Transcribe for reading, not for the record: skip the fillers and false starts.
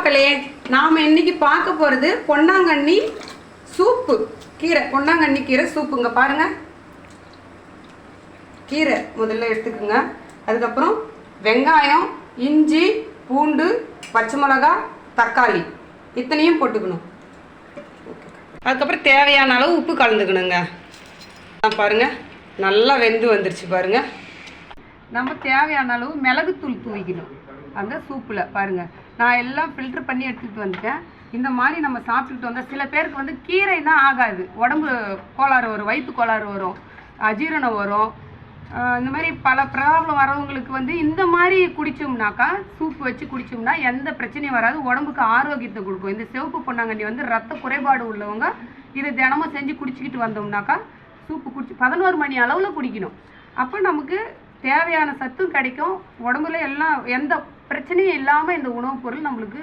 மக்களே, நாம் இன்னைக்கு பார்க்க போகிறது பொன்னாங்கண்ணி சூப்பு கீரை. பொன்னாங்கண்ணி கீரை சூப்புங்க. பாருங்கள், கீரை முதல்ல எடுத்துக்கோங்க. அதுக்கப்புறம் வெங்காயம், இஞ்சி, பூண்டு, பச்சை மிளகா, தக்காளி இத்தனையும் போட்டுக்கணும். அதுக்கப்புறம் தேவையான அளவு உப்பு கலந்துக்கணுங்க. பாருங்கள், நல்லா வெந்து வந்துருச்சு பாருங்கள். நம்ம தேவையான அளவு மிளகுத்தூள் தூவிக்கணும் அந்த சூப்பில். பாருங்கள், நான் எல்லாம் ஃபில்ட்ரு பண்ணி எடுத்துகிட்டு வந்துட்டேன். இந்த மாதிரி நம்ம சாப்பிட்டுக்கிட்டு வந்தால் சில பேருக்கு வந்து கீரைனா ஆகாது, உடம்பு கோளாறு வரும், வயிற்று கோளாறு வரும், அஜீரணம் வரும், இந்த மாதிரி பல ப்ராப்ளம் வரவங்களுக்கு வந்து இந்த மாதிரி குடித்தோம்னாக்கா, சூப்பு வச்சு குடித்தோம்னா எந்த பிரச்சனையும் வராது, உடம்புக்கு ஆரோக்கியத்தை கொடுக்கும். இந்த சிவப்பு பொன்னாங்கண்ணி வந்து ரத்த குறைபாடு உள்ளவங்க இதை தினமும் செஞ்சு குடிச்சிக்கிட்டு வந்தோம்னாக்கா, சூப்பு குடிச்சு 11 மணி அளவில் குடிக்கணும். அப்போ நமக்கு தேவையான சத்தும் கிடைக்கும், உடம்புல எல்லாம் எந்த பிரச்சனையும் இல்லாமல் இந்த உணவுப் பொருள் நம்மளுக்கு